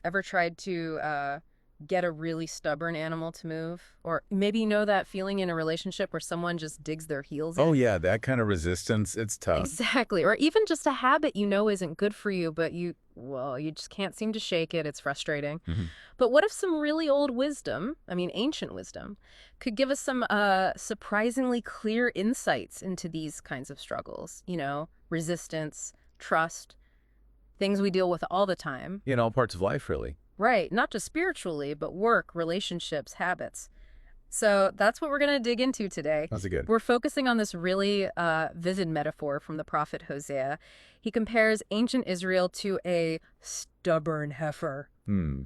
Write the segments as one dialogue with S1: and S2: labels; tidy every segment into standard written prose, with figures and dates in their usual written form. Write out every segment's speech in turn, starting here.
S1: Ever tried to get a really stubborn animal to move? Or maybe you know that feeling in a relationship where someone just digs their heels
S2: Oh
S1: in?
S2: yeah, that kind of resistance, it's tough.
S1: Exactly. Or even just a habit you know isn't good for you, but you just can't seem to shake it. It's frustrating.
S2: Mhm.
S1: But what if some really old wisdom, I mean ancient wisdom, could give us some surprisingly clear insights into these kinds of struggles? Resistance, trust, things we deal with all the time.
S2: In all parts of life, really.
S1: Right, not just spiritually, but work, relationships, habits. So that's what we're going to dig into today.
S2: That's a good.
S1: We're focusing on this really vivid metaphor from the prophet Hosea. He compares ancient Israel to a stubborn heifer,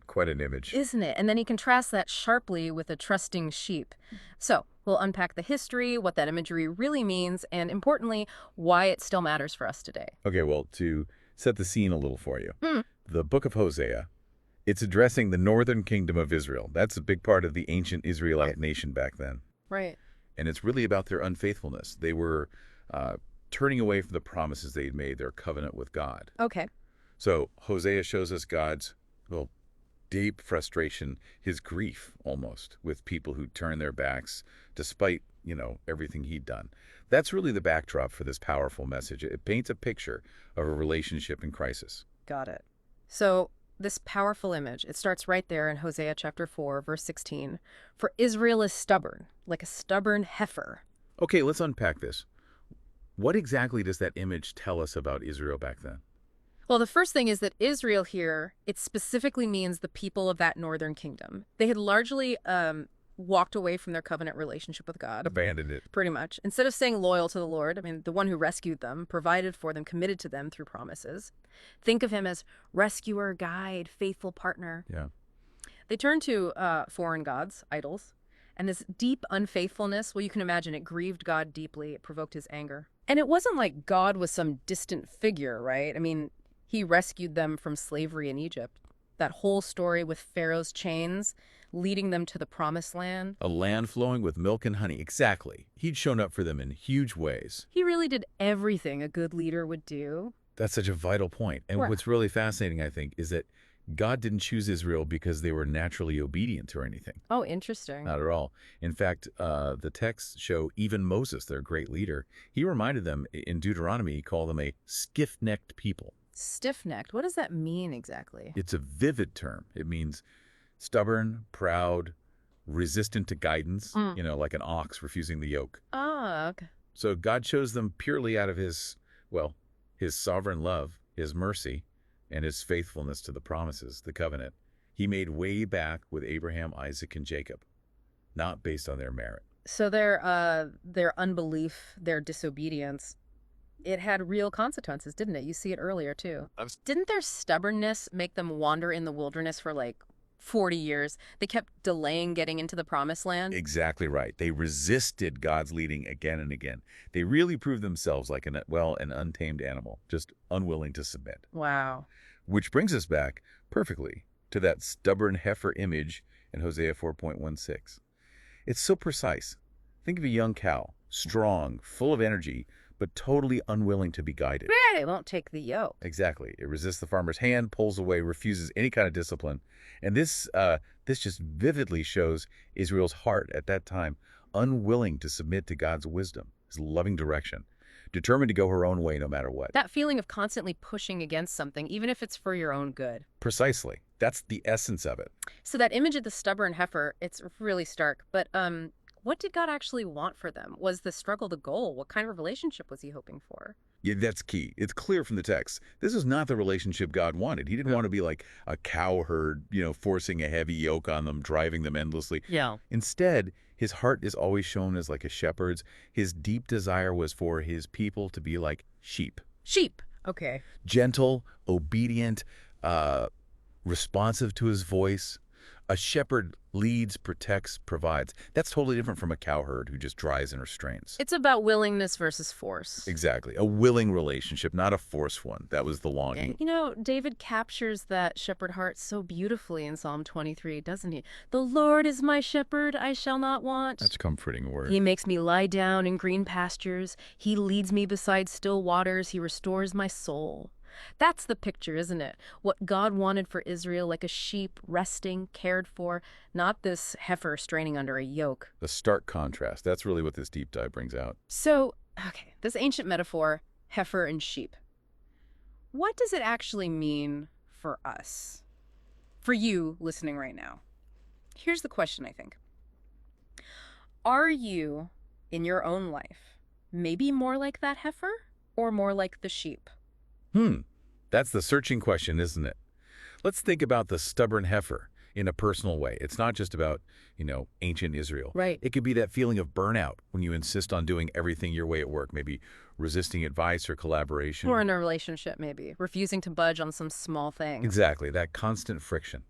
S2: Quite an image.
S1: isn't it? And then he contrasts that sharply with a trusting sheep. So we'll unpack the history, what that imagery really means, and importantly, why it still matters for us today.
S2: Okay, well, to set the scene a little for you,
S1: Mm,
S2: the book of Hosea, it's addressing the northern kingdom of Israel. That's a big part of the ancient Israelite nation back then.
S1: right.
S2: And it's really about their unfaithfulness. They were turning away from the promises they'd made, their covenant with God.
S1: Okay.
S2: So Hosea shows us God's, well, deep frustration, his grief almost, with people who turn their backs despite, everything he'd done. That's really the backdrop for this powerful message. It paints a picture of a relationship in crisis.
S1: Got it. So this powerful image, it starts right there in Hosea chapter 4, verse 16. For Israel is stubborn, like a stubborn heifer.
S2: Okay, let's unpack this. What exactly does that image tell us about Israel back then?
S1: Well, the first thing is that Israel here, it specifically means the people of that northern kingdom. They had largely walked away from their covenant relationship with God.
S2: Abandoned it.
S1: Pretty much. Instead of staying loyal to the Lord, I mean, the one who rescued them, provided for them, committed to them through promises. Think of him as rescuer, guide, faithful partner.
S2: Yeah.
S1: They turned to foreign gods, idols. And this deep unfaithfulness, well, you can imagine it grieved God deeply. It provoked his anger. And it wasn't like God was some distant figure, right? I mean, he rescued them from slavery in Egypt. That whole story with Pharaoh's chains leading them to the promised land.
S2: A land flowing with milk and honey. Exactly. He'd shown up for them in huge ways.
S1: He really did everything a good leader would do.
S2: That's such a vital point. And
S1: Right.
S2: what's really fascinating, I think, is that God didn't choose Israel because they were naturally obedient or anything.
S1: Oh, interesting.
S2: Not at all. In fact, the texts show even Moses, their great leader, he reminded them in Deuteronomy, he called them a stiff-necked people.
S1: Stiff-necked. What does that mean exactly?
S2: It's a vivid term. It means stubborn, proud, resistant to guidance, like an ox refusing the yoke.
S1: Ah, okay.
S2: So God chose them purely out of his sovereign love, his mercy, and his faithfulness to the promises, the covenant. He made way back with Abraham, Isaac, and Jacob, not based on their merit.
S1: So their unbelief, their disobedience, it had real consequences, didn't it? You see it earlier, too. Didn't their stubbornness make them wander in the wilderness for like 40 years? They kept delaying getting into the promised land.
S2: Exactly right. They resisted God's leading again and again. They really proved themselves like an untamed animal, just unwilling to submit.
S1: Wow.
S2: Which brings us back perfectly to that stubborn heifer image in Hosea 4.16. It's so precise. Think of a young cow, strong, full of energy, but totally unwilling to be guided.
S1: They won't take the yoke.
S2: Exactly. It resists the farmer's hand, pulls away, refuses any kind of discipline. And this just vividly shows Israel's heart at that time, unwilling to submit to God's wisdom, his loving direction, determined to go her own way no matter what.
S1: That feeling of constantly pushing against something, even if it's for your own good.
S2: Precisely. That's the essence of it.
S1: So that image of the stubborn heifer, it's really stark. But what did God actually want for them? Was the struggle the goal? What kind of relationship was he hoping for?
S2: Yeah, that's key. It's clear from the text. This is not the relationship God wanted. He didn't want to be like a cow herd, forcing a heavy yoke on them, driving them endlessly.
S1: Yeah.
S2: Instead, his heart is always shown as like a shepherd's. His deep desire was for his people to be like sheep.
S1: Sheep. Okay.
S2: Gentle, obedient, responsive to his voice. A shepherd leads, protects, provides. That's totally different from a cow herd who just drives and restrains.
S1: It's about willingness versus force.
S2: Exactly. A willing relationship, not a forced one. That was the longing.
S1: David captures that shepherd heart so beautifully in Psalm 23, doesn't he? The Lord is my shepherd, I shall not want.
S2: That's a comforting word.
S1: He makes me lie down in green pastures. He leads me beside still waters. He restores my soul. That's the picture, isn't it? What God wanted for Israel, like a sheep resting, cared for, not this heifer straining under a yoke.
S2: The stark contrast. That's really what this deep dive brings out.
S1: So, okay, this ancient metaphor, heifer and sheep, what does it actually mean for us? For you listening right now? Here's the question, I think. Are you, in your own life, maybe more like that heifer or more like the sheep?
S2: Hmm. That's the searching question, isn't it? Let's think about the stubborn heifer in a personal way. It's not just about, ancient Israel.
S1: Right.
S2: It could be that feeling of burnout when you insist on doing everything your way at work, maybe resisting advice or
S1: Or
S2: collaboration.
S1: in a relationship, maybe, refusing to budge on some small things.
S2: Exactly, that constant friction.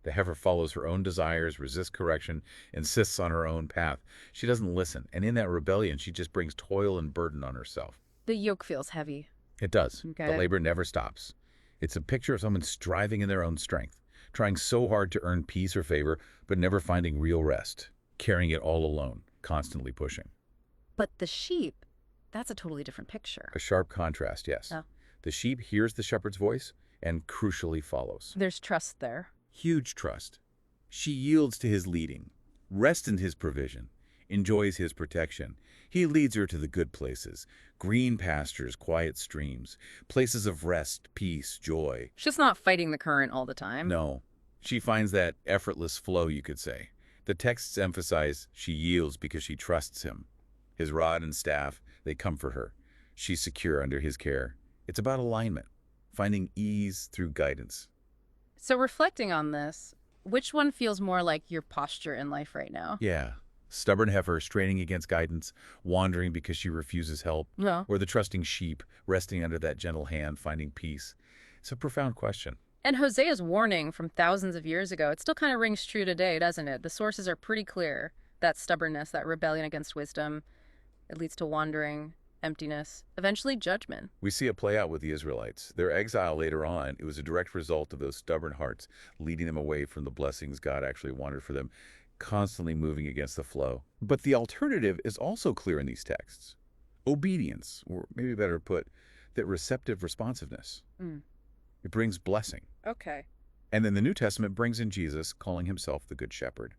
S2: The heifer follows her own desires, resists correction, insists on her own path. She doesn't listen, and in that rebellion, she just brings toil and burden on herself.
S1: The yoke feels heavy.
S2: It does. The
S1: Okay.
S2: labor never stops. It's a picture of someone striving in their own strength, trying so hard to earn peace or favor, but never finding real rest, carrying it all alone, constantly pushing.
S1: But the sheep, that's a totally different picture.
S2: A sharp contrast, yes.
S1: Oh.
S2: The sheep hears the shepherd's voice and crucially follows.
S1: There's trust there.
S2: Huge trust. She yields to his leading, rests in his provision, enjoys his protection. He leads her to the good places, green pastures, quiet streams, places of rest, peace, joy.
S1: She's not fighting the current all the time.
S2: No, she finds that effortless flow, you could say. The texts emphasize she yields because she trusts him. His rod and staff, they comfort her. She's secure under his care. It's about alignment, finding ease through guidance.
S1: So reflecting on this, which one feels more like your posture in life right now?
S2: Yeah, stubborn heifer straining against guidance, wandering because she refuses help,
S1: No.
S2: or the trusting sheep resting under that gentle hand, finding peace. It's a profound question.
S1: And Hosea's warning from thousands of years ago, it still kind of rings true today, doesn't it? The sources are pretty clear. That stubbornness, that rebellion against wisdom, it leads to wandering, emptiness, eventually judgment.
S2: We see it play out with the Israelites. Their exile later on, it was a direct result of those stubborn hearts leading them away from the blessings God actually wanted for them, constantly moving against the flow. But the alternative is also clear in these texts. Obedience, or maybe better put, that receptive responsiveness.
S1: Mm.
S2: It brings blessing.
S1: Okay.
S2: And then the New Testament brings in Jesus, calling himself the Good Shepherd.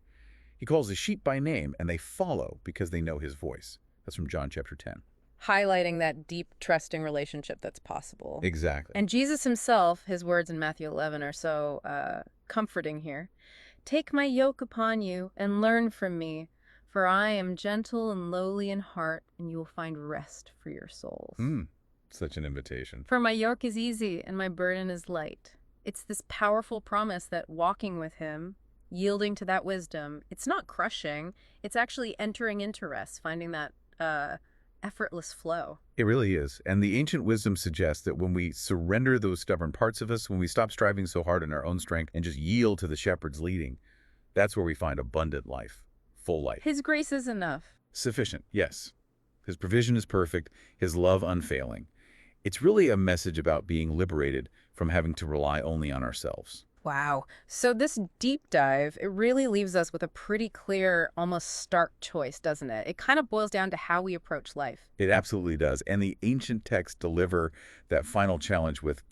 S2: He calls the sheep by name, and they follow because they know his voice. That's from John chapter 10.
S1: Highlighting that deep, trusting relationship that's possible.
S2: Exactly.
S1: And Jesus himself, his words in Matthew 11 are so comforting here. Take my yoke upon you and learn from me, for I am gentle and lowly in heart, and you will find rest for your souls.
S2: Such an invitation.
S1: For my yoke is easy and my burden is light. It's this powerful promise that walking with him, yielding to that wisdom, it's not crushing, it's actually entering into rest, finding that effortless flow.
S2: It really is. And the ancient wisdom suggests that when we surrender those stubborn parts of us, when we stop striving so hard in our own strength and just yield to the shepherd's leading, that's where we find abundant life, full life.
S1: His grace is enough.
S2: Sufficient, yes. His provision is perfect, his love unfailing. It's really a message about being liberated from having to rely only on ourselves.
S1: Wow. So this deep dive, it really leaves us with a pretty clear, almost stark choice, doesn't it? It kind of boils down to how we approach life.
S2: It absolutely does. And the ancient texts deliver that final challenge with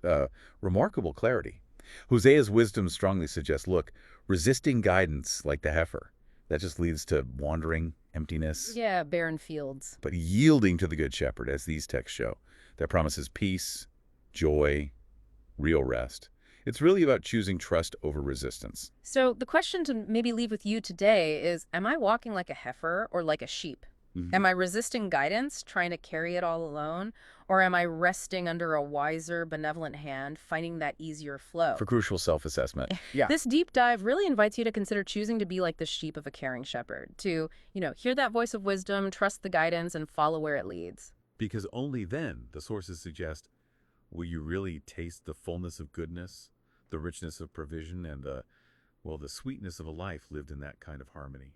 S2: remarkable clarity. Hosea's wisdom strongly suggests, look, resisting guidance like the heifer, that just leads to wandering, emptiness.
S1: Yeah, barren fields.
S2: But yielding to the Good Shepherd, as these texts show, that promises peace, joy, real rest. It's really about choosing trust over resistance.
S1: So the question to maybe leave with you today is, am I walking like a heifer or like a sheep? Am I resisting guidance, trying to carry it all alone? Or am I resting under a wiser, benevolent hand, finding that easier flow?
S2: For crucial self-assessment. Yeah.
S1: This deep dive really invites you to consider choosing to be like the sheep of a caring shepherd, to, hear that voice of wisdom, trust the guidance, and follow where it leads.
S2: Because only then, the sources suggest, will you really taste the fullness of goodness, the richness of provision, and the sweetness of a life lived in that kind of harmony.